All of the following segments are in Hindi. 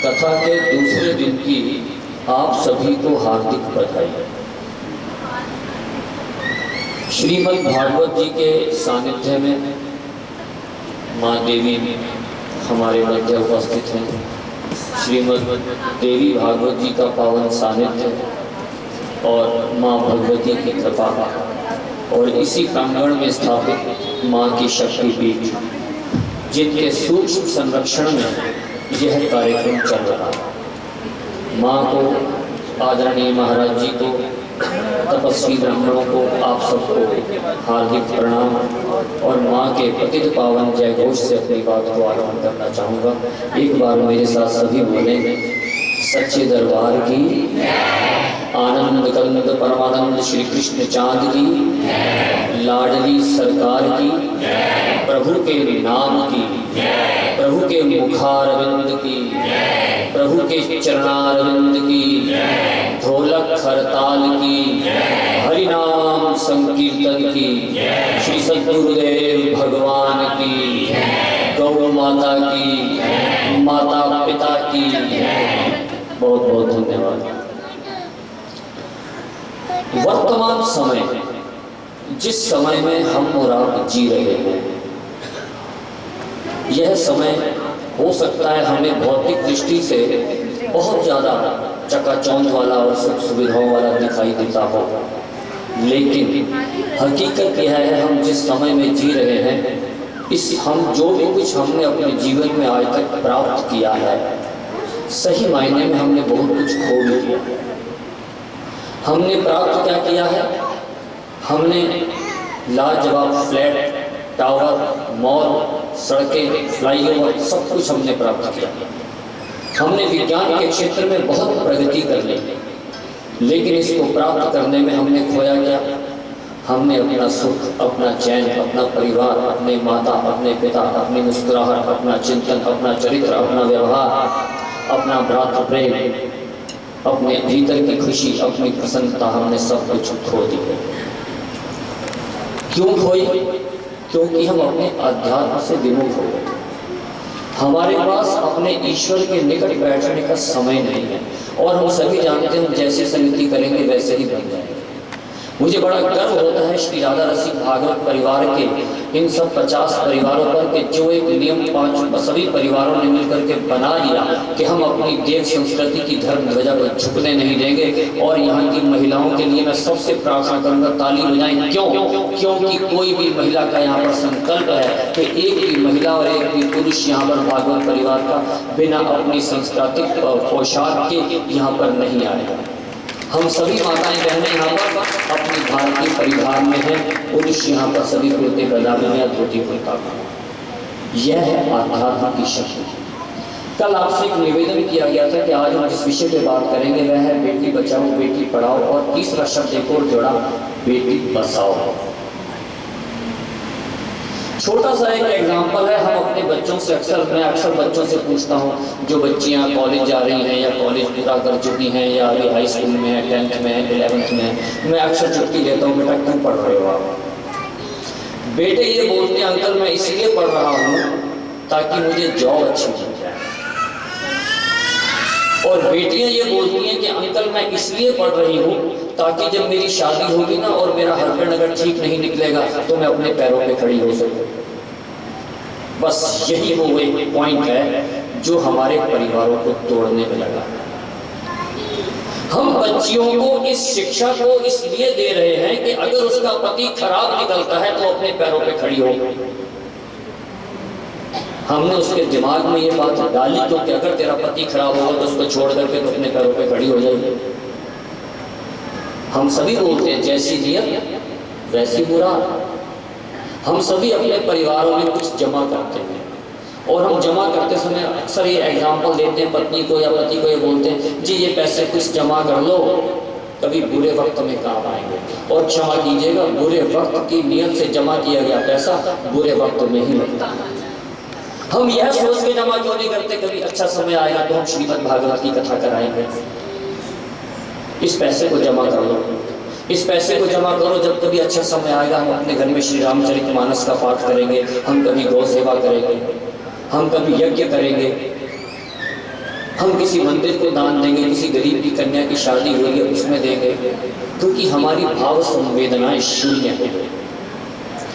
कथा के दूसरे दिन की आप सभी को हार्दिक बधाई। श्रीमद् भागवत जी के सानिध्य में माँ देवी हमारे मध्य उपस्थित हैं। श्रीमद् देवी भागवत जी का पावन सानिध्य और माँ भगवती की कृपा और इसी प्रांगण में स्थापित माँ की शक्तिपीठ, जिनके सूक्ष्म संरक्षण में यह कार्यक्रम चल रहा है। माँ को, आदरणीय महाराज जी को, तपस्वी ब्राह्मणों को, आप सबको हार्दिक प्रणाम और माँ के पतित पावन जय घोष से अपनी बात को आरंभ करना चाहूँगा। एक बार मेरे साथ सभी बोलेंगे, सच्चे दरबार की, आनंद कंद परमानंद श्री कृष्ण चाँद की, लाडली सरकार की, प्रभु के नाम की, प्रभु के मुखारविंद की, प्रभु के चरणारविंद की, ढोलक खरताल की, हरिनाम संकीर्तन की, श्री सद्गुरुदेव भगवान की, गौ माता की, माता पिता की बहुत बहुत धन्यवाद। वर्तमान समय, जिस समय में हम और आप जी रहे हैं, यह समय हो सकता है हमें भौतिक दृष्टि से बहुत ज़्यादा चकाचौंध वाला और सुख सुविधाओं वाला दिखाई देता हो, लेकिन हकीकत यह है हम जिस समय में जी रहे हैं, हम जो भी कुछ हमने अपने जीवन में आज तक प्राप्त किया है, सही मायने में हमने बहुत कुछ खो लिया। हमने प्राप्त क्या किया है? हमने लाजवाब फ्लैट, टावर, मॉल, सड़कें, फ्लाईओवर, सब कुछ हमने प्राप्त किया। हमने विज्ञान के क्षेत्र में बहुत प्रगति कर ली, लेकिन इसको प्राप्त करने में हमने खोया क्या? हमने अपना सुख, अपना चैन, अपना परिवार, अपने माता, अपने पिता, अपनी मुस्कुराहट, अपना चिंतन, अपना चरित्र, अपना व्यवहार, अपना भ्रातृ प्रेम, अपने भीतर की खुशी, अपनी प्रसन्नता, हमने सब कुछ खो दी। क्यों खोई? क्योंकि हम अपने अध्यात्म से विमुख हो गए। हमारे पास अपने ईश्वर के निकट बैठने का समय नहीं है, और हम सभी जानते हैं जैसी संगति करेंगे वैसे ही बन जाएंगे। मुझे बड़ा गर्व होता है श्री राधा रसिक भागवत परिवार के इन सब 50 परिवारों पर कि जो एक नियम 5 सभी परिवारों ने मिलकर के बना लिया कि हम अपनी देश संस्कृति की धर्म ध्वजा को झुकने नहीं देंगे। और यहाँ की महिलाओं के लिए मैं सबसे प्रार्थना करूँगा, ताली बजाएं। क्यों? क्योंकि कोई भी महिला का यहाँ पर संकल्प है कि एक भी महिला और एक भी पुरुष यहाँ पर भागवत परिवार का बिना अपनी सांस्कृतिक पोशाक के यहाँ पर नहीं आएगा। हम सभी माताएं बहनें यहाँ पर अपनी भारतीय परिवार में हैं, पुरुष यहाँ पर सभी कुर्ते पजामे में, धोती कुर्ता में। यह है आध्यात्म की शक्ति। कल आपसे एक निवेदन किया गया था कि आज हम जिस विषय पे बात करेंगे वह है बेटी बचाओ बेटी पढ़ाओ, और तीसरा शब्द एक और जोड़ा, बेटी बसाओ। छोटा सा एक एग्जाम्पल है। हम अपने बच्चों से मैं अक्सर बच्चों से पूछता हूँ, जो बच्चियाँ कॉलेज जा रही हैं या कॉलेज पूरा कर चुकी हैं या अभी हाई स्कूल में है, 10th में है, 11th में है, मैं अक्सर छुट्टी लेता हूँ, बेटा क्यों पढ़ रहे हो आप? बेटे ये बोलते हैं, अंकल मैं इसलिए पढ़ रहा हूँ ताकि मुझे जॉब अच्छी मिल जाए। और बेटियाँ ये बोलती हैं कि अंकल मैं इसलिए पढ़ रही हूँ ताकि जब मेरी शादी होगी ना और मेरा हस्बैंड अगर ठीक नहीं निकलेगा तो मैं अपने पैरों पे खड़ी हो सकूं। बस यही वो एक पॉइंट है जो हमारे परिवारों को तोड़ने में लगा। हम बच्चियों को इस शिक्षा को इसलिए दे रहे हैं कि अगर उसका पति खराब निकलता है तो अपने पैरों पे खड़ी हो। हमने उसके दिमाग में ये बात डाली क्योंकि अगर तेरा पति खराब होगा तो उसको छोड़ करके तो अपने पैरों पे खड़ी हो जाएगी। हम सभी बोलते हैं जैसी नियत वैसी मुराद। हम सभी अपने परिवारों में कुछ जमा करते हैं, और हम जमा करते समय अक्सर ये एग्जाम्पल देते हैं पत्नी को या पति को, ये बोलते हैं जी ये पैसे कुछ जमा कर लो, कभी बुरे वक्त में काम आएंगे। और क्षमा कीजिएगा, बुरे वक्त की नियत से जमा किया गया पैसा बुरे वक्त में ही लगता है। हम यह सोच के जमा क्यों नहीं करते कभी अच्छा समय आएगा तो हम श्रीमद् भागवत की कथा कराएंगे? इस पैसे को जमा कर लो, इस पैसे को जमा करो, जब कभी अच्छा समय आएगा हम अपने घर में श्री रामचरितमानस का पाठ करेंगे, हम कभी गौ सेवा करेंगे, हम कभी यज्ञ करेंगे, हम किसी मंदिर को दान देंगे, किसी गरीब की कन्या की शादी हुई है उसमें देंगे, क्योंकि हमारी भाव संवेदनाएं शून्य है।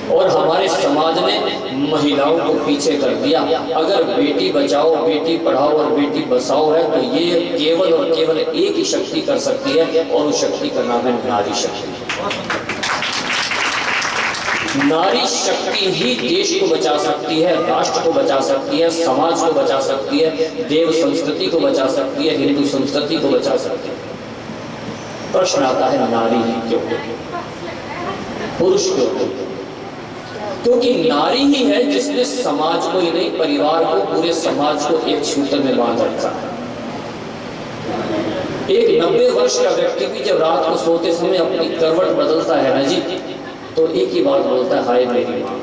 और हमारे समाज ने महिलाओं को पीछे कर दिया। अगर बेटी बचाओ, बेटी पढ़ाओ और बेटी बचाओ है तो ये केवल और केवल एक ही शक्ति कर सकती है, और उस शक्ति का नाम है नारी शक्ति। नारी शक्ति ही देश को बचा सकती है, राष्ट्र को बचा सकती है, समाज को बचा सकती है, देव संस्कृति को बचा सकती है, हिंदू संस्कृति को बचा सकती है। प्रश्न आता है नारी ही क्यों, पुरुष क्यों? क्योंकि नारी ही है जिसने समाज को ही नहीं, परिवार को, पूरे समाज को एक सूत्र में बांध रखा है। एक 90 वर्ष का व्यक्ति भी जब रात को सोते समय अपनी करवट बदलता है ना जी, तो एक ही बात बोलता है, हाय मेरी माँ।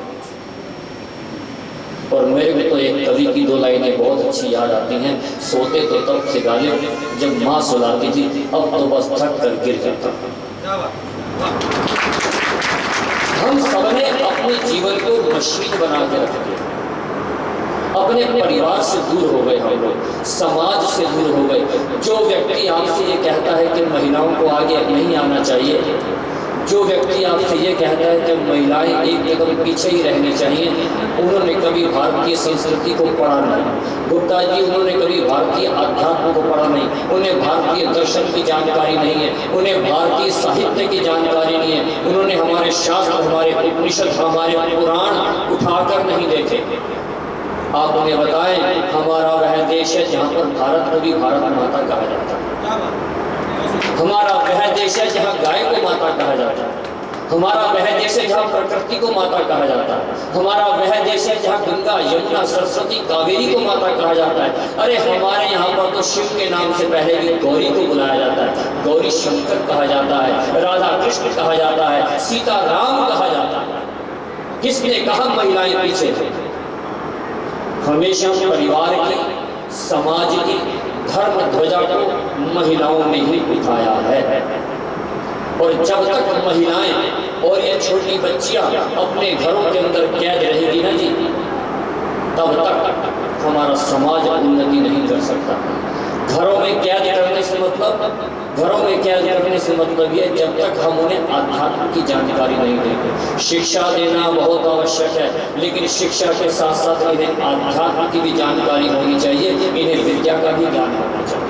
और मेरे को तो एक कवि की 2 लाइनें बहुत अच्छी याद आती हैं, सोते तो तब से गालिब जब माँ सुलाती थी, अब तो बस थक कर गिर जाता। हम सबने अपने जीवन को मशीन बना के रख दिया, अपने परिवार से दूर हो गए, हम लोग समाज से दूर हो गए। जो व्यक्ति आपसे ये कहता है कि महिलाओं को आगे नहीं आना चाहिए, जो व्यक्ति आपसे ये कहता है कि महिलाएं एक कदम पीछे ही रहनी चाहिए, उन्होंने कभी भारतीय संस्कृति को पढ़ा नहीं। गुप्ता जी, उन्होंने कभी भारतीय अध्यात्म को पढ़ा नहीं, उन्हें भारतीय दर्शन की जानकारी नहीं है, उन्हें भारतीय साहित्य की जानकारी नहीं है, उन्होंने हमारे शास्त्र, हमारे उपनिषद, हमारे पुराण उठाकर नहीं देखे। आप उन्हें बताएं, हमारा वह देश है जहाँ पर भारत को भी भारत माता कहा जाता है, हमारा वह देश है जहाँ गाय को माता कहा जाता है, हमारा वह देश है जहाँ प्रकृति को माता कहा जाता है, हमारा वह देश है जहाँ गंगा, यमुना, सरस्वती, कावेरी को माता कहा जाता है। अरे हमारे यहाँ पर तो शिव के नाम से पहले भी गौरी को बुलाया जाता है, गौरी शंकर कहा जाता है, राधा कृष्ण कहा जाता है, सीता राम कहा जाता है। किसने कहा महिलाएं पीछे थे? हमेशा परिवार की, समाज की, धर्म ध्वजा को महिलाओं ने ही उठाया है। और जब तक महिलाएं और ये छोटी बच्चियां अपने घरों के अंदर कैद रहेगी ना जी, तब तक हमारा समाज उन्नति नहीं कर सकता। घरों में कैद करने से मतलब ये, जब तक हम उन्हें अध्यात्म की जानकारी नहीं देंगे। शिक्षा देना बहुत आवश्यक है, लेकिन शिक्षा के साथ साथ इन्हें अध्यात्म की भी जानकारी होनी चाहिए, इन्हें विद्या का भी ज्ञान होना चाहिए।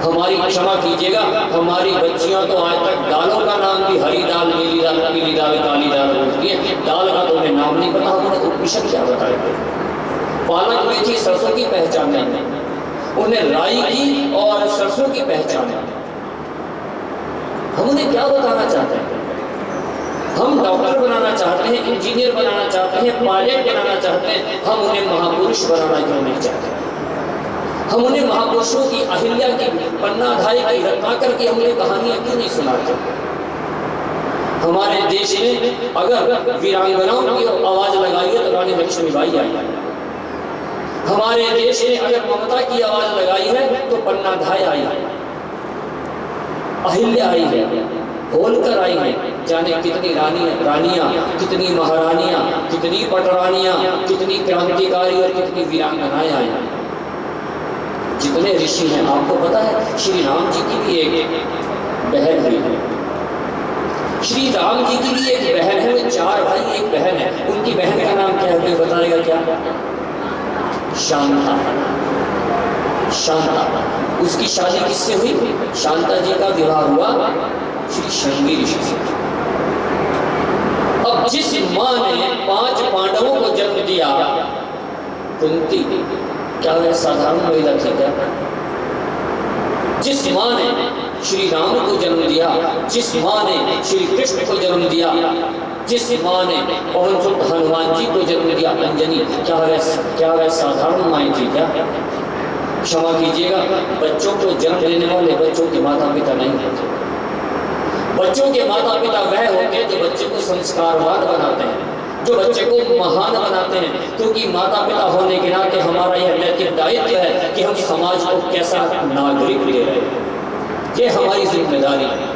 हमारी, क्षमा कीजिएगा, हमारी बच्चियां तो आज तक दालों का नाम भी हरी दाल, नीली दाल, पीली दाल, काली दाल बोलती है। दाल का तो उन्हें नाम नहीं पता, उन्हें उपनिषद क्या बताएगा। पालक में थी, सरसों की पहचान नहीं, उन्हें राई की और सरसों की पहचान है। हम उन्हें क्या बताना चाहते हैं? हम डॉक्टर बनाना चाहते हैं, इंजीनियर बनाना चाहते हैं, पायलट बनाना चाहते हैं, हम उन्हें महापुरुष बनाना क्यों नहीं चाहते? हम उन्हें महापुरुषों की, अहिल्या की, पन्नाधाय की, रत्नाकर की हमने कहानियां क्यों नहीं सुनाते? हमारे देश में अगर वीरांगनाओं की आवाज लगाई है तो रानी लक्ष्मीबाई आई है। हमारे देश ने अगर ममता की आवाज लगाई है तो पन्नाधाय आई है, अहिल्या आई है, होलकर आई है। जाने कितनी रानियां, कितनी महारानियां, कितनी पटरानियां, कितनी क्रांतिकारी और कितनी वीरांगनाएं आई हैं। जितने ऋषि हैं, आपको पता है श्री राम जी की भी एक बहन हुई है। श्री राम जी की भी एक बहन है, वो 4 भाई एक बहन है। उनकी बहन का नाम क्या है, कोई बताएगा क्या? शांता। शांता, उसकी शादी किससे हुई? शांता जी का विवाह हुआ श्री शृंगी ऋषि से। अब जिस मां ने 5 पांडवों को जन्म दिया, कुंती, क्या वह साधारण महिला थी क्या? जिस मां ने श्री राम को जन्म दिया, जिस मां ने श्री कृष्ण को जन्म दिया, जिस मां ने पवन सुत हनुमान जी को जन्म दिया, अंजनी, क्या वह साधारण माएँ थी क्या? क्षमा कीजिएगा, बच्चों को जन्म देने वाले बच्चों के माता पिता नहीं होते। बच्चों के माता पिता वह होते हैं जो बच्चे को संस्कारवान बनाते हैं, जो बच्चे को महान बनाते हैं। क्योंकि माता पिता होने के नाते हमारा यह नैतिक दायित्व है कि हम समाज को कैसा नागरिक दे रहे हैं, ये हमारी जिम्मेदारी है।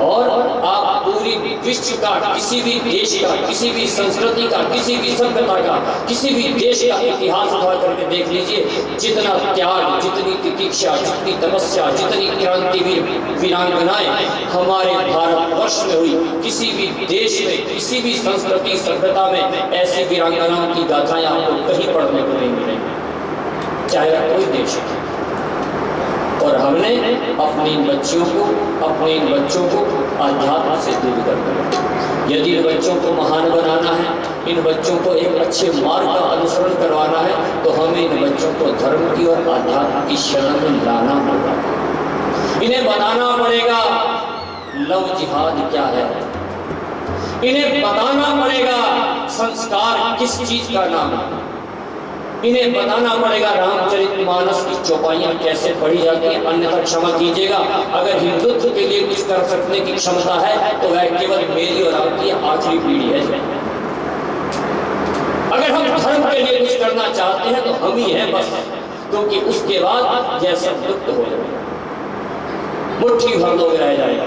और आप पूरी विश्व का, किसी भी देश का, किसी भी संस्कृति का, किसी भी सभ्यता का, किसी भी देश का इतिहास उठा करके देख लीजिए, जितना त्याग, जितनी दीक्षा, जितनी तपस्या, जितनी क्रांतिवीर वीरांगनाएं हमारे भारतवर्ष में हुई, किसी भी देश में, किसी भी संस्कृति सभ्यता में ऐसी वीरांगनाओं की गाथाएं आपको कहीं पढ़ने को नहीं मिलेंगी, चाहे कोई देश है। और हमने अपनी इन बच्चों को अध्यात्म से दूर कर दिया। यदि इन बच्चों को महान बनाना है, इन बच्चों को एक अच्छे मार्ग का अनुसरण करवाना है, तो हमें इन बच्चों को धर्म की और अध्यात्म की शरण में लाना होगा। इन्हें बताना पड़ेगा लव जिहाद क्या है, इन्हें बताना पड़ेगा संस्कार किस चीज का नाम है, इन्हें बताना पड़ेगा रामचरितमानस की चौपाइयां कैसे पढ़ी जाती है। अन्यथा क्षमा कीजिएगा, अगर हिंदुत्व के लिए कुछ कर सकने की क्षमता है तो वह केवल मेरी और आपकी आखिरी पीढ़ी है। अगर हम धर्म के लिए कुछ करना चाहते हैं तो हम ही हैं बस, क्योंकि उसके बाद यह सब लुप्त हो जाएगा, मुट्ठी भर लोग रह जाएगा।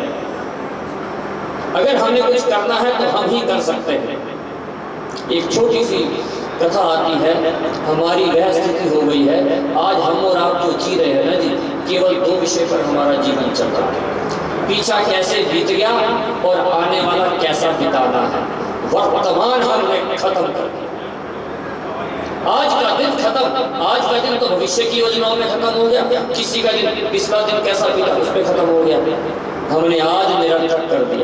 अगर हमें कुछ करना है तो हम ही कर सकते हैं। एक छोटी सी कथा आती है, हमारी वह स्थिति हो गई है, आज हम और आप जो जी रहे हैं ना जी, केवल दो विषय पर हमारा जीवन चल रहा है, पीछा कैसे बीत गया और आने वाला कैसा बिताना है। वर्तमान हमने खत्म कर दिया, आज का दिन खत्म, आज का दिन तो भविष्य की योजनाओं में खत्म हो गया, किसी का दिन पिछला दिन कैसा बीता उस पर खत्म हो गया, हमने आज निरंतर कर दिया।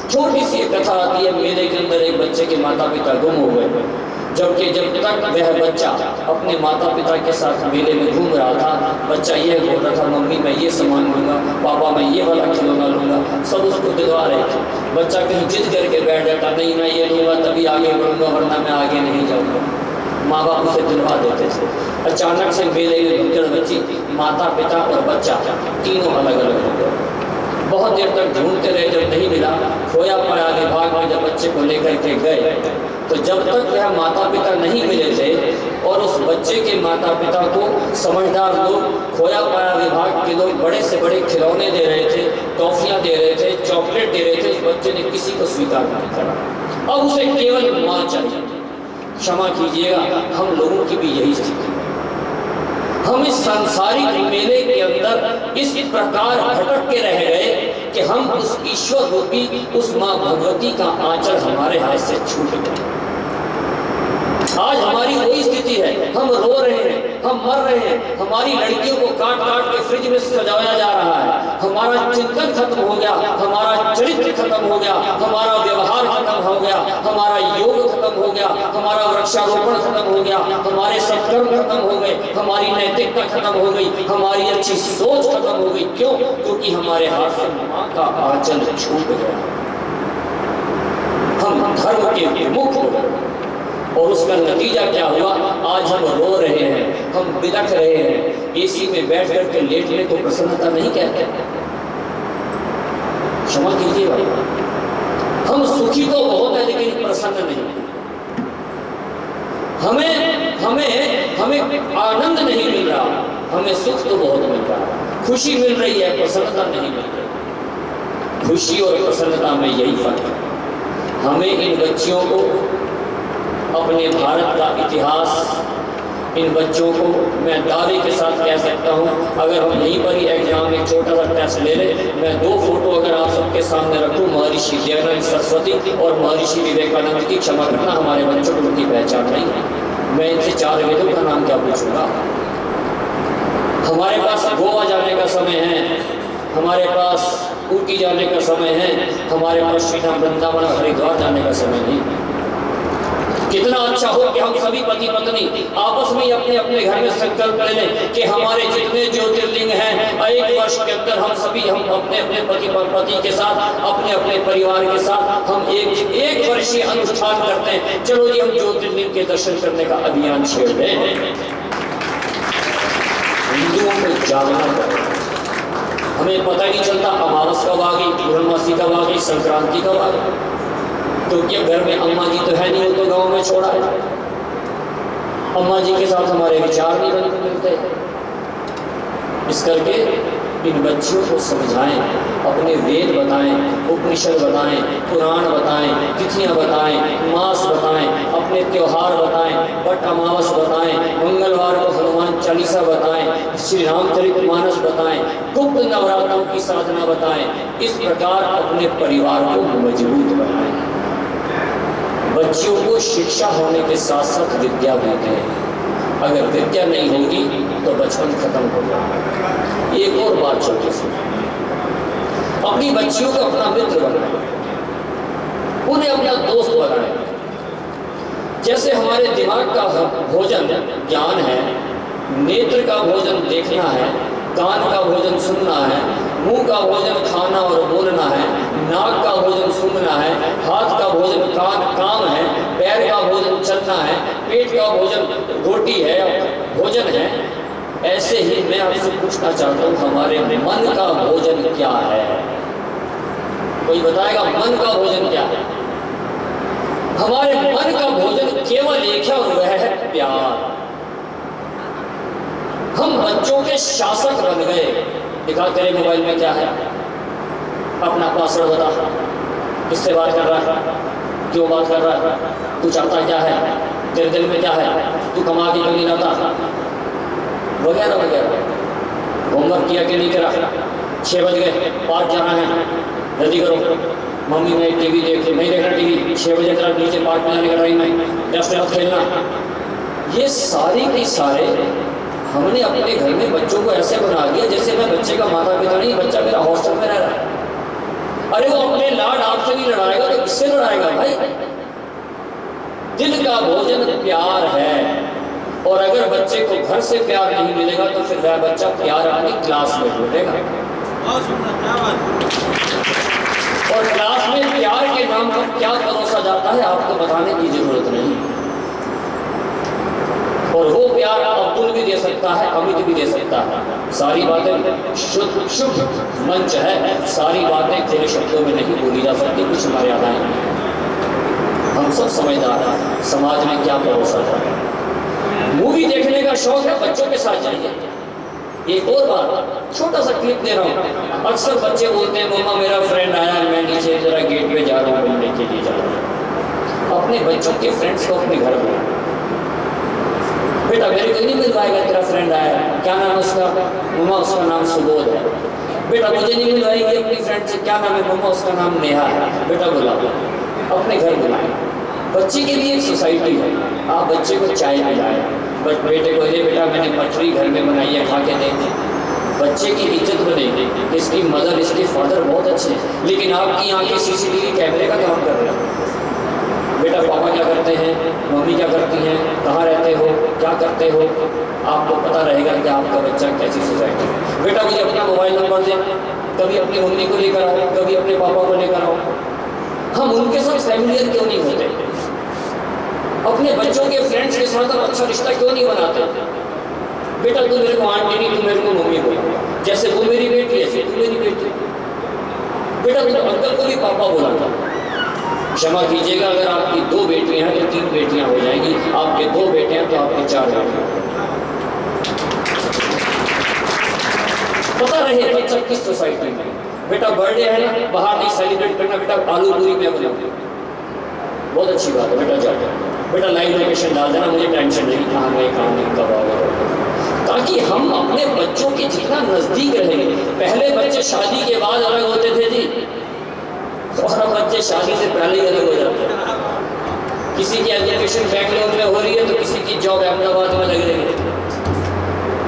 छोटी सी एक कथा आती है, मेले के अंदर एक बच्चे के माता पिता गुम हो गए, जबकि जब तक वह बच्चा अपने माता पिता के साथ मेले में घूम रहा था, बच्चा ये बोल रहा था मम्मी मैं ये सामान लूँगा, पापा मैं ये वाला खिलौना लूँगा, सब उसको दिलवा रहे थे। बच्चा कहीं जिद करके बैठ जाता, नहीं मैं ये लूँगा तभी आगे बढ़ूँगा वरना मैं आगे नहीं जाऊँगा, माँ बाप उसे दिलवा देते थे। अचानक से मेले में घूमकर बच्ची, माता पिता और बच्चा तीनों अलग अलग हो गए। बहुत देर तक ढूंढते रहे, जब नहीं मिला, खोया पाया विभाग में जब बच्चे को लेकर के गए, तो जब तक वह माता पिता नहीं मिले थे और उस बच्चे के माता पिता को समझदार लोग, खोया पाया विभाग के लोग बड़े से बड़े खिलौने दे रहे थे, टॉफियाँ दे रहे थे, चॉकलेट दे रहे थे, उस बच्चे ने किसी को स्वीकार नहीं करा। अब उसे केवल माँ चाहिए। क्षमा कीजिएगा, हम लोगों की भी यही स्थिति है। हम इस सांसारिक मेले के अंदर इस प्रकार भटक के रह गए कि हम उस ईश्वर रूपी उस माँ भगवती का आंचल हमारे हाथ से छूट गया। आज हमारी वही स्थिति है, हम रो रहे हैं, हम मर रहे हैं, हमारी लड़कियों को काट काट के फ्रिज में सजाया जा रहा है, हमारा चिंतन खत्म हो गया, हमारा चरित्र खत्म हो गया, हमारा व्यवहार खत्म हो गया, हमारा योग खत्म हो गया, हमारा वृक्षारोपण खत्म हो गया, हमारे सत्कर्म खत्म हो गए, हमारी नैतिकता खत्म हो गई, हमारी अच्छी सोच खत्म हो गई। क्यों? क्योंकि हमारे हाथ से माँ का आंचल छूट गया, हम धर्म के विमुख हो गए। और उसका नतीजा क्या हुआ? आज हम रो रहे हैं, हम बिलख रहे हैं, एसी में बैठ करके लेटने को प्रसन्नता नहीं कहते। क्षमा कीजिए भाई, हम सुखी तो बहुत है लेकिन प्रसन्न नहीं। हमें आनंद नहीं मिल रहा, हमें सुख तो बहुत मिल रहा, खुशी मिल रही है, प्रसन्नता नहीं मिल रही। खुशी और प्रसन्नता में यही फर्क है। हमें इन बच्चियों को अपने भारत का इतिहास, इन बच्चों को मैं दावे के साथ कह सकता हूँ, अगर हम यहीं पर ही एग्जाम एक छोटा सा टेस्ट ले लें, मैं दो फोटो अगर आप सबके सामने रखूँ, महर्षि दयानंद सरस्वती और महर्षि विवेकानंद की, क्षमा करना हमारे बच्चों को उनकी पहचान नहीं है, मैं इनसे चार वेदों का नाम क्या पूछूंगा। हमारे पास गोवा जाने का समय है, हमारे पास ऊटी जाने का समय है, हमारे पास श्री धाम वृंदावन हरिद्वार जाने का समय नहीं। कितना अच्छा हो कि हम सभी पति पत्नी आपस में अपने अपने घर में संकल्प ले लें कि हमारे जितने ज्योतिर्लिंग हैं, एक वर्ष के अंदर हम अपने अपने पति के साथ, अपने अपने परिवार के साथ हम एक वर्षीय अनुष्ठान करते हैं। चलो जी, हम ज्योतिर्लिंग के दर्शन करने का अभियान छेड़ दें। हिंदुओं को जागना पड़ेगा। हमें पता नहीं चलता अमावस कब आ गई, पूर्णमासी कब आ गई, संक्रांति कब आ गई, क्योंकि घर में अम्मा जी तो है नहीं, वो तो गांव में छोड़ा है। अम्मा जी के साथ हमारे विचार नहीं मिलते, इस करके इन बच्चियों को समझाएं, अपने वेद बताएं, उपनिषद बताएं, पुराण बताएं, तिथियां बताएं, मास बताएं, अपने त्योहार बताएं, बट अमावस बताएं, मंगलवार को हनुमान चालीसा बताएं, श्री रामचरितमानस बताएं, गुप्त नवरात्रों की साधना बताएं। इस प्रकार अपने परिवार को मजबूत बनाएं। बच्चियों को शिक्षा होने के साथ साथ विद्या भी दें। अगर विद्या नहीं होगी तो बचपन खत्म हो जाएगा। एक और बात छोटी सी, अपनी बच्चियों को अपना मित्र बनाएं, उन्हें अपना दोस्त बनाएं। जैसे हमारे दिमाग का भोजन ज्ञान है, नेत्र का भोजन देखना है, कान का भोजन सुनना है, मुंह का भोजन खाना और बोलना है, नाक का भोजन सूंघना है, हाथ का भोजन काम है, पैर का भोजन चलना है, पेट का भोजन रोटी है, भोजन है। ऐसे ही मैं आपसे पूछना चाहता हूँ, हमारे मन का भोजन क्या है? कोई बताएगा मन का भोजन क्या है? हमारे मन का भोजन केवल एक है और वह है प्यार। हम बच्चों के शासक बन गए। दिखा तेरे मोबाइल में क्या है, अपना पासवर्ड बता, किससे बात कर रहा है, क्यों बात कर रहा है, तू चाहता क्या है, तेरे दिल में क्या है, तू कमा के क्यों नहीं लाता, वगैरह वगैरह। होमवर्क किया कि नहीं करा, 6 बज गए, पार्क जाना है, जल्दी करो। मम्मी मैं टीवी नहीं देखना, टीवी 6 बजे तक नीचे पार्क में जाने का टाइम है, 10 मिनट खेलना। ये सारे के सारे हमने अपने घर में बच्चों को ऐसे बना दिया जैसे मैं बच्चे का माता पिता नहीं, बच्चा मेरा हॉस्टल में रह रहा है। अरे वो अपने लाड आपसे नहीं लड़ाएगा तो किससे लड़ाएगा भाई? दिल का भोजन प्यार है, और अगर बच्चे को घर से प्यार नहीं मिलेगा तो फिर वह बच्चा प्यार अपनी क्लास में ढूंढेगा। और क्लास में प्यार के नाम पर क्या परोसा जाता है आपको बताने की जरूरत नहीं। और वो प्यार अब्दुल भी दे सकता है, अमित भी दे सकता है। सारी बातें शुभ मंच है, सारी बातें तेरे शब्दों में नहीं बोली जा सकती, कुछ मर्यादाएं हैं। हम सब समझदार हैं, समाज में क्या परोसा है। मूवी देखने का शौक है, बच्चों के साथ जाइए। एक और बात, छोटा सा क्लिप दे रहा हूँ। अक्सर बच्चे बोलते हैं मम्मा मेरा फ्रेंड आया, मैं नीचे जरा गेट पे जा रहा हूँ, मिलने के लिए जा रहा हूँ। अपने बच्चों के फ्रेंड्स को अपने घर बुलाओ। बेटा मेरे को नहीं मिलवाएगा, तेरा फ्रेंड आया, क्या नाम है उसका? मम्मा उसका नाम सुबोध है। बेटा मुझे नहीं मिलवाएगी अपनी फ्रेंड से, क्या नाम है? मम्मा उसका नाम नेहा है। बेटा बुलाओ, अपने घर बुलाएं। बच्चे के लिए एक सोसाइटी है, आप बच्चे को चाय पिलाएं, बट बेटे को ये बेटा मैंने मठरी घर में बनाई है, खा के देंगे। बच्चे की इज्जत बनेगी, इसकी मदर इसके फादर बहुत अच्छे हैं, लेकिन आपकी आंखें सीसीटीवी कैमरे का काम कर रहे हैं। बेटा पापा क्या करते हैं, मम्मी क्या करती हैं, कहाँ रहते हो, क्या करते हो, आपको पता रहेगा कि आपका बच्चा कैसी सोसाइटी है। बेटा मुझे अपना मोबाइल नंबर दे, कभी अपनी मम्मी को लेकर आओ, कभी अपने पापा को लेकर आओ। हम उनके साथ फैमिलियर क्यों नहीं होते? अपने बच्चों के फ्रेंड्स के साथ अच्छा रिश्ता क्यों नहीं बनाते? बेटा तू मेरे को आंटी नहीं, तू मेरे को मम्मी बोला, जैसे वो मेरी बेटी ऐसे तू मेरी बेटी। बेटा तू अंकल को भी पापा बोला। क्षमा कीजिएगा, अगर आपकी 2 बेटियां हैं तो 3 बेटियां हो जाएंगी, आपके 2 बेटे हैं तो आपके 4 बेटियां। पता रहे बच्चा किस सोसाइटी में। बेटा बर्थडे है ना, बाहर नहीं सेलिब्रेट करना, बेटा आलू पूरी में बनाओ, बहुत अच्छी बात है, बेटा जाओ। बेटा लाइव लोकेशन डाल देना, मुझे टेंशन नहीं कहाँ गए कहाँ नहीं कब आओगे, ताकि हम अपने बच्चों के जितना नजदीक रहेंगे। पहले बच्चे शादी के बाद अलग होते थे जी, और बच्चे शादी से पहले ही अलग हो जाते हैं। किसी की एजुकेशन बैंगलोर में हो रही है तो किसी की जॉब अहमदाबाद में लग रही है।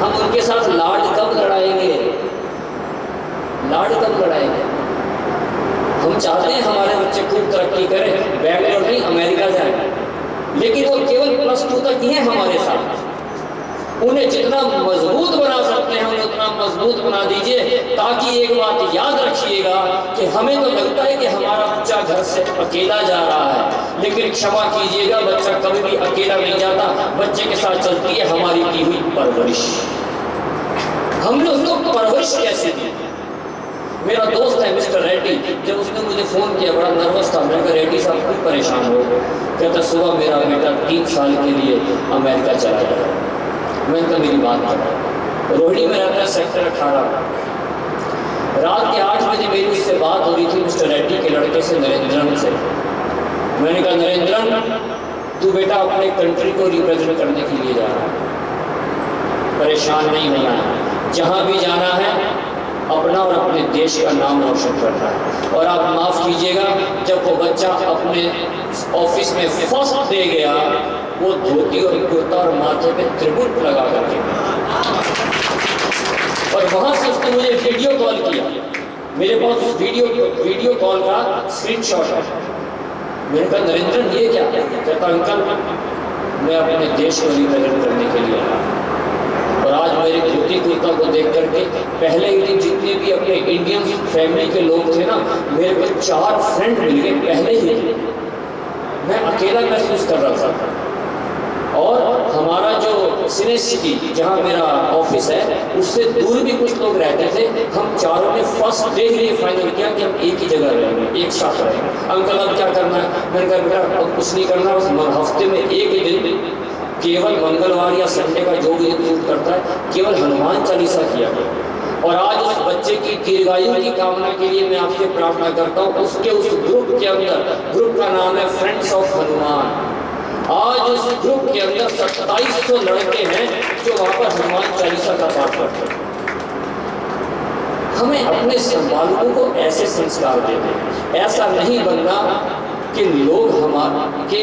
हम उनके साथ लाड कब लड़ाएंगे? लाड कब लड़ाएंगे? हम चाहते हैं हमारे बच्चे खूब तरक्की करें, बैंगलोर नहीं अमेरिका जाए, लेकिन वो केवल +2 तक ही है हमारे साथ। उन्हें जितना मजबूत बना सकते हैं उन्हें उतना मजबूत बना दीजिए, ताकि एक बात याद रखिएगा कि हमें तो लगता है कि हमारा बच्चा घर से अकेला जा रहा है, लेकिन क्षमा कीजिएगा बच्चा कभी भी अकेला नहीं जाता। बच्चे के साथ चलती है हमारी की हुई परवरिश। हमने उसको परवरिश कैसे दी? मेरा दोस्त है मिस्टर रेड्डी, जब उसने मुझे फ़ोन किया बड़ा नर्वस था। मैं कहा रेड्डी साहब क्यों परेशान हो? कहता सुबह मेरा बेटा 3 साल के लिए अमेरिका चला गया। मैंने कहा मेरी बात करा, रोहिणी में रहता है सेक्टर 18, रात के 8 बजे मेरी उससे बात हो रही थी मिस्टर रेड्डी के लड़के से, नरेंद्रन से। मैंने कहा नरेंद्रन, तू बेटा अपने कंट्री को रिप्रेजेंट करने के लिए जा रहा है, परेशान नहीं होना है, जहाँ भी जाना है अपना और अपने देश का नाम रोशन करना है। और आप माफ़ कीजिएगा, जब वो बच्चा अपने ऑफिस में फर्स्ट दे गया, वो धोती और कुर्ता और माथे पे त्रिभुज लगा करके, और वहाँ से उसने मुझे वीडियो कॉल किया। मेरे पास वीडियो कॉल का स्क्रीनशॉट है। मैंने कहा नरेंद्रन ये क्या? कहता अंकल, मैं अपने देश को रिप्रेजेंट करने के लिए आया। और आज मेरे धोती कुर्ता को देख करके पहले ही दिन जितने भी अपने इंडियन फैमिली के लोग थे ना, मेरे को 4 फ्रेंड मिल गए पहले ही दिन। मैं अकेला महसूस कर रहा था। और हमारा जो सिने सिटी जहाँ मेरा ऑफिस है, उससे दूर भी कुछ लोग रहते थे। हम चारों ने फर्स्ट डे ही फाइनल किया कि हम एक ही जगह रहेंगे, एक साथ रहेंगे। अंकल अब क्या करना है? मैंने कहा बेटा अब कुछ नहीं करना, उस हफ्ते में एक ही दिन, केवल मंगलवार या संडे का जो भी दिन करता है, केवल हनुमान चालीसा किया गया। और आज उस बच्चे की दीर्घायु की कामना के लिए मैं आपसे प्रार्थना करता हूँ, उसके उस ग्रुप के अंदर, ग्रुप का नाम है फ्रेंड्स ऑफ हनुमान। आज उस ग्रुप के अंदर 2700 लड़के हैं जो वहाँ पर हनुमान चालीसा का पाठ करते हैं। हमें अपने संबालकों को ऐसे संस्कार देते हैं। ऐसा नहीं बनना कि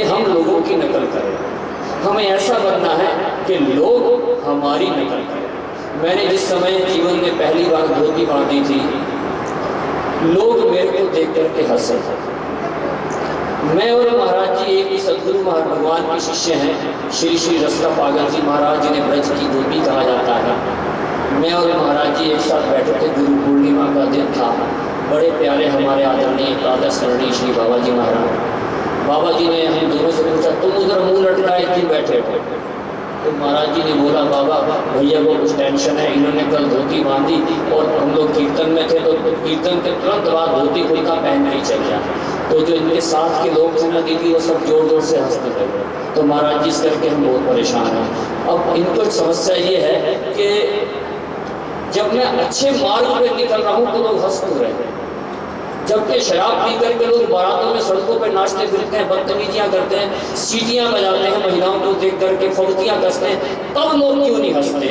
हम लोगों की नकल करें। हमें ऐसा बनना है कि लोग हमारी नकल करें। मैंने जिस समय जीवन में पहली बार धोती बांधी थी, लोग मेरे को देख करके हंसे। मैं और महाराज जी एक ही सदगुरु भगवान के शिष्य हैं, श्री श्री रसला पागल जी महाराज, जिन्हें ब्रज की गोपी कहा जाता है। मैं और महाराज जी एक साथ बैठे थे, गुरु पूर्णिमा का दिन था। बड़े प्यारे हमारे आदरणीय एकादश स्मरणीय श्री बाबा जी महाराज। बाबा जी ने हम दोनों से पूछा, तुम उधर मुंह लटकाए क्यों बैठे हो? तो महाराज जी ने बोला, बाबा भैया को कुछ टेंशन है, इन्होंने कल धोती बांधी और हम लोग कीर्तन में थे, तो कीर्तन के तुरंत बाद धोती कुर्ता पहन के चल गया। तो जो इनके साथ के लोग थे ना दीदी, वो सब जोर जोर से हंसने लगे। तो महाराज जी इस करके हम बहुत परेशान हैं। अब इनको एक समस्या ये है कि जब मैं अच्छे मार्ग पर निकल रहा हूँ तो लोग हंस क्यों रहे हैं, जबकि शराब पी करके लोग बारातों में सड़कों पर नाचते फिरते हैं, बदतमीजियाँ करते हैं, सीटियाँ बजाते हैं, महिलाओं को देख करके फौतियाँ कसते हैं, तब लोग क्यों नहीं हंसते?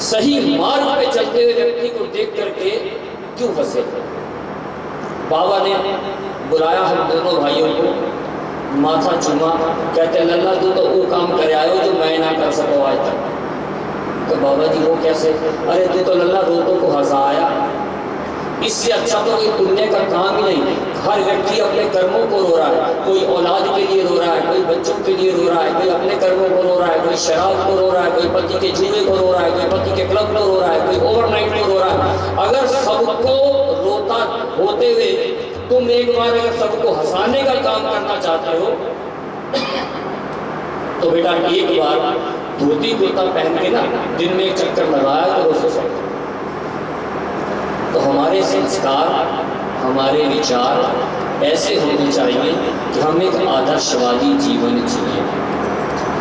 सही मार्ग पे चलते हुए व्यक्ति को देख करके क्यों हंसे? बाबा ने बुलाया हम दोनों भाइयों को, माथा चूमा, कहते लल्ला तू तो वो काम कर आयो जो मैं ना कर सको आज तक। तो बाबा जी वो कैसे? अरे तू तो लल्ला रोतों को हंसाया, इससे अच्छा तो कोई पुण्य का काम ही नहीं। हर व्यक्ति अपने कर्मों को रो रहा है, कोई औलाद के लिए रो रहा है, कोई बच्चों के लिए रो रहा है, कोई अपने कर्मों को रो रहा है, कोई शराब को रो रहा है, कोई पति के जुए को रो रहा है, कोई पति के क्लब को रो रहा है, कोई ओवरनाइट को रो रहा है। अगर सबको रोता होते हुए तुम एक बार अगर सबको हंसाने का काम करना चाहते हो तो बेटा एक बार धोती कुर्ता पहन के ना दिन में एक चक्कर लगाया तो रोज सकते। तो हमारे संस्कार, हमारे विचार ऐसे होने चाहिए कि हम एक आदर्शवादी जीवन जिए।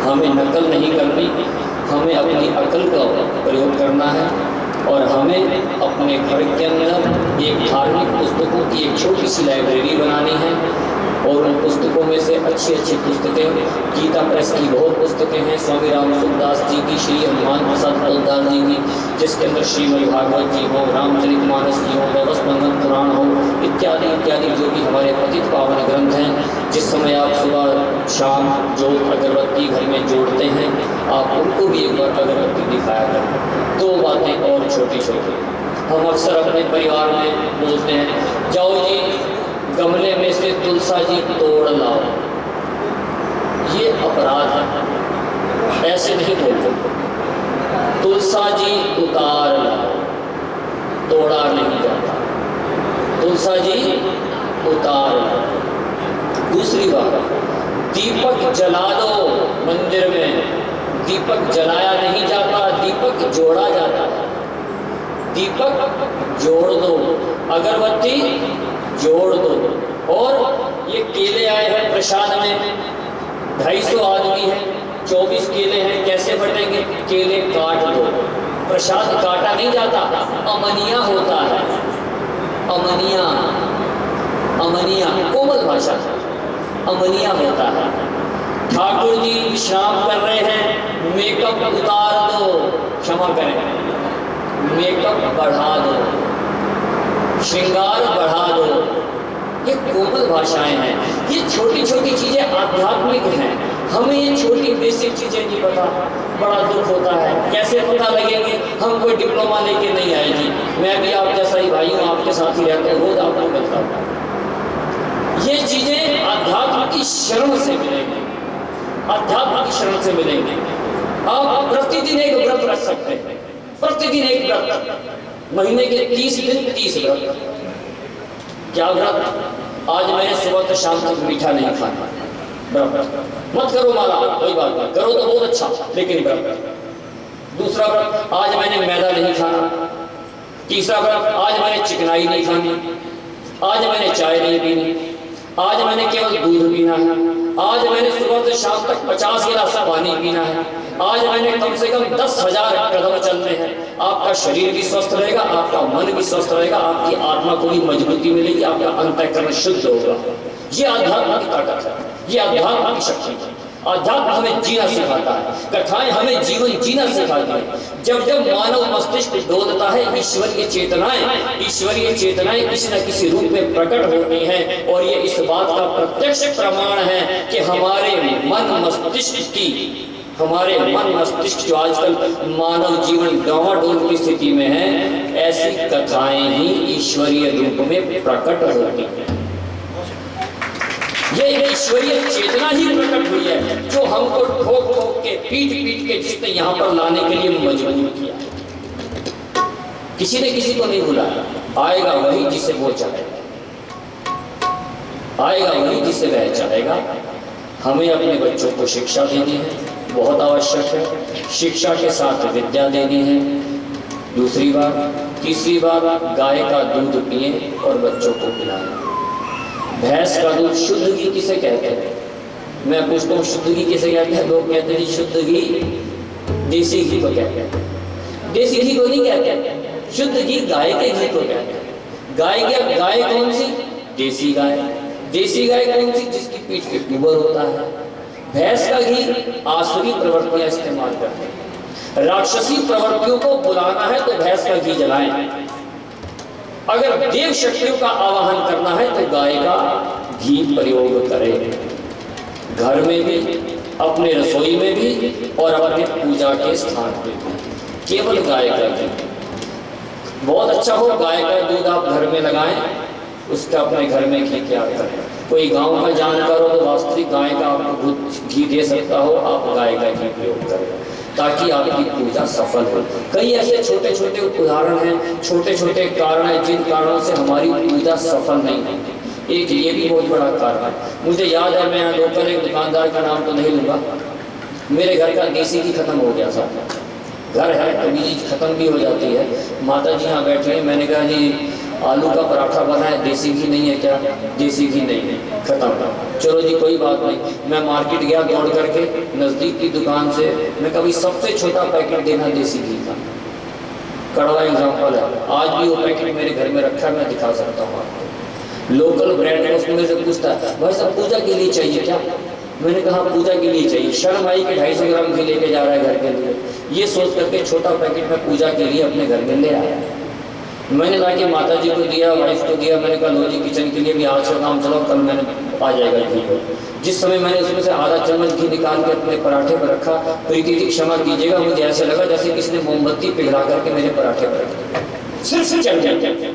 हमें नकल नहीं करनी, हमें अपनी अकल का प्रयोग करना है और हमें अपने घर के अंदर एक धार्मिक पुस्तकों की एक छोटी सी लाइब्रेरी बनानी है। और उन पुस्तकों में से अच्छी अच्छी पुस्तकें, गीता प्रेस की बहुत पुस्तकें हैं, स्वामी राम सुखदास जी की, श्री हनुमान प्रसाद पोद्दार जी की, जिसके अंदर श्रीमद् भागवत जी हो, रामचरितमानस जी हो, व्यवस्थान पुराण हो, इत्यादि इत्यादि जो भी हमारे पतित पावन ग्रंथ हैं। जिस समय आप सुबह शाम जो अगरबत्ती घर में जोड़ते हैं, आप उनको भी एक बार अगरबत्ती दिखाया करें। 2 बातें और छोटी छोटी हम अक्सर अपने परिवार में बोलते हैं, जाओ जी गमले में से तुलसा जी तोड़ लाओ। ये अपराध है, ऐसे नहीं बोलते। तुलसा जी उतार लाओ, तोड़ा नहीं जाता। तुलसा जी उतार लाओ। दूसरी बात, दीपक जला दो मंदिर में। दीपक जलाया नहीं जाता, दीपक जोड़ा जाता है। दीपक जोड़ दो, अगरबत्ती जोड़ दो। और ये केले आए हैं प्रसाद में, 250 आदमी हैं, 24 केले हैं, कैसे बटेंगे? केले काट दो, प्रसाद काटा नहीं जाता, अमनिया होता है। अमनिया, अमनिया कोमल भाषा, अमनिया होता है। ठाकुर जी विश्राम कर रहे हैं, मेकअप उतार दो, क्षमा करें, मेकअप बढ़ा दो, श्रृंगार बढ़ा दो। ये कोमल भाषाएं हैं, ये छोटी छोटी चीजें आध्यात्मिक हैं। हमें ये छोटी बेसिक चीजें नहीं पता, बड़ा दुख होता है। कैसे पता लगेंगे? हम कोई डिप्लोमा लेके नहीं आए जी। मैं भी आप जैसा ही भाई हूँ, आपके साथ ही रहता हूँ, रोज आपको मिलता हूँ। ये चीजें अध्यात्म की शरण से मिलेंगी, अध्यात्म की शरण से मिलेंगी। आप प्रतिदिन एक व्रत रख सकते हैं, प्रतिदिन एक व्रत, महीने के 30 दिन 30 व्रत। क्या व्रत? आज मैंने सुबह से शाम तक मीठा नहीं खाना, व्रत। मत करो माला, कोई बात नहीं, करो तो बहुत अच्छा, लेकिन व्रत। दूसरा व्रत, आज मैंने मैदा नहीं खाना। तीसरा व्रत, आज मैंने चिकनाई नहीं खानी, आज मैंने चाय नहीं पीनी, आज मैंने केवल दूध पीना है, आज मैंने सुबह से शाम तक 50 गिलास पानी पीना है, आज मैंने कम से कम 10,000 कदम चलने हैं। आपका शरीर भी स्वस्थ रहेगा, आपका मन भी स्वस्थ रहेगा, आपकी आत्मा को भी मजबूती मिलेगी, आपका अंतःकरण शुद्ध होगा। ये अध्यात्म की ताकत है, ये अध्यात्म की शक्ति है। अध्यात्म हमें जीना सिखाता है, कथाएं हमें जीवन जीना सिखाती है। जब जब मानव मस्तिष्क डोलता है, ईश्वरीय चेतनाएं किसी न किसी रूप में प्रकट होती हैं। और ये इस बात का प्रत्यक्ष प्रमाण है कि हमारे मन मस्तिष्क जो आजकल मानव जीवन डावाडोल की स्थिति में है, ऐसी कथाएं ही ईश्वरीय रूप में प्रकट होती हैं। ये ईश्वरीय चेतना ही प्रकट हुई है, जो हमको ठोक ठोक के, पीट पीट के जिसने यहाँ पर लाने के लिए मजबूर किया। किसी ने किसी को नहीं बुलाया। आएगा वही जिसे वो चाहेगा, आएगा वही जिसे वह चाहेगा। हमें अपने बच्चों को शिक्षा देनी है, बहुत आवश्यक है। शिक्षा के साथ विद्या देनी है। दूसरी बात, तीसरी बात, गाय का दूध पिए और बच्चों को पिलाएं। भैंस का दूध, शुद्ध घी किसे कहते हैं? मैं पूछता हूँ, शुद्ध घी किसे कहते हैं? लोग कहते हैं शुद्ध घी देसी घी को कहते हैं। देसी घी को नहीं कहते, शुद्ध घी गाय के घी को कहते हैं। गाय कौन सी? देसी गाय। देसी गाय कौन सी? जिसकी पीठ पे गोबर होता है। भैंस का घी आसुरी प्रवृत्तियां इस्तेमाल करते हैं। राक्षसी प्रवृत्तियों को बुलाना है तो भैंस का घी जलाएं। अगर देव शक्तियों का आवाहन करना है तो गाय का घी प्रयोग करें, घर में भी, अपने रसोई में भी और अपने पूजा के स्थान पे भी। केवल गाय का घी बहुत अच्छा हो। गाय का दूध आप घर में लगाएं, उसका अपने घर में घी तैयार करें। कोई गांव का जानकार हो तो वास्तविक गाय का आपको घी दे सकता हो, आप गाय का घी प्रयोग करें ताकि आपकी पूजा सफल हो। कई ऐसे छोटे छोटे उदाहरण हैं, छोटे छोटे कारण हैं जिन कारणों से हमारी पूजा सफल नहीं होती। एक ये भी बहुत बड़ा कारण है। मुझे याद है, मैं यहाँ लोकल एक दुकानदार का नाम तो नहीं लूँगा, मेरे घर का देसी घी खत्म हो गया था। घर है, कभी चीज़ खत्म भी हो जाती है। माता जी यहाँ बैठी हैं, मैंने कहा जी आलू का पराठा बना है, देसी घी नहीं है क्या? देसी घी नहीं है, खत्म। चलो जी कोई बात नहीं। मैं मार्केट गया दौड़ करके, नज़दीक की दुकान से मैं कभी सबसे छोटा पैकेट देना देसी घी का। कड़वा एग्जाम्पल है, आज भी वो पैकेट मेरे घर में रखा है, मैं दिखा सकता हूँ आपको। लोकल ब्रांड है, उसमें से पूछता है भाई साहब पूजा के लिए चाहिए क्या? मैंने कहा पूजा के लिए चाहिए। शर्म आई कि 250 ग्राम घी लेके जा रहा है घर के लिए। ये सोच करके छोटा पैकेट में पूजा के लिए अपने घर में ले आया। मैंने लाके माता जी को दिया, वाइफ को दिया। मैंने कहा लो जी किचन के लिए भी आज का काम चलो, कल मैंने आ जाएगा घी। जिस समय मैंने उसमें से आधा चम्मच घी निकाल के अपने पराठे पर रखा, प्रीति जी क्षमा कीजिएगा, मुझे ऐसे लगा जैसे किसी ने मोमबत्ती पिघला करके मेरे पराठे पर रख सिर्फ चल गया।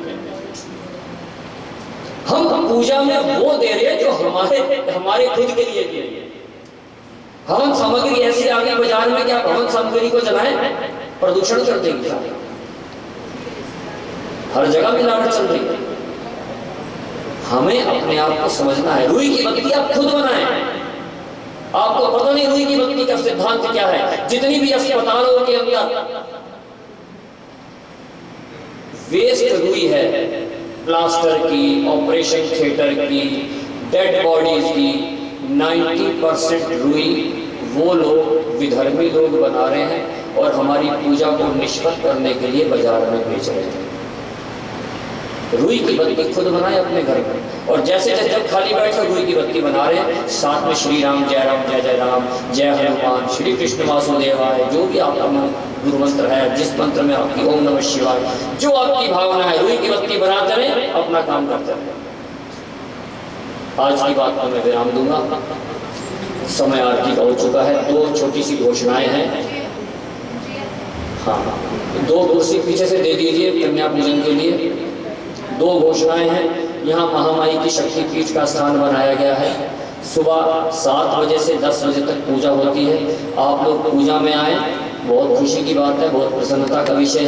हम पूजा में वो दे रहे हैं जो हमारे खुद के लिए दे रहे हैं। हवन सामग्री ऐसी आ गई बाजार में कि आप हवन सामग्री को जलाएं, प्रदूषण कर देंगे। हर जगह मिलावट चल रही है। हमें अपने आप को समझना है। रुई की बत्ती आप खुद बनाएं। आपको पता नहीं रुई की बत्ती का सिद्धांत क्या है। जितनी भी अस्पतालों के अंदर वेस्ट रुई है, प्लास्टर की, ऑपरेशन थिएटर की, डेड बॉडीज की, 90% रुई वो लोग विधर्मी लोग बना रहे हैं और हमारी पूजा को निष्फल करने के लिए बाजार में बेच रहे थे। रुई की बत्ती खुद बनाए अपने घर में, और जैसे जब खाली बैठे रुई की बत्ती बना रहे हैं, साथ में श्री राम जय राम जय जय राम, जय हनुमान, श्री कृष्ण वासुदेवाय, जो भी आपका गुरु मंत्र है, जिस मंत्र में आपकी ओम नमः शिवाय, जो आपकी भावना है, रुई की बत्ती बनाते रहे, अपना काम करते रहे। आज की बात पर मैं विराम दूंगा, समय आरती का हो चुका है। दो छोटी सी घोषणाएं हैं। हाँ, दो कुर्सी पीछे से दे दीजिए कन्या पूजन के लिए। दो घोषणाएं हैं। यहाँ महामाई की शक्तिपीठ का स्थान बनाया गया है। सुबह 7 बजे से 10 बजे तक पूजा होती है। आप लोग पूजा में आए, बहुत खुशी की बात है, बहुत प्रसन्नता का विषय है।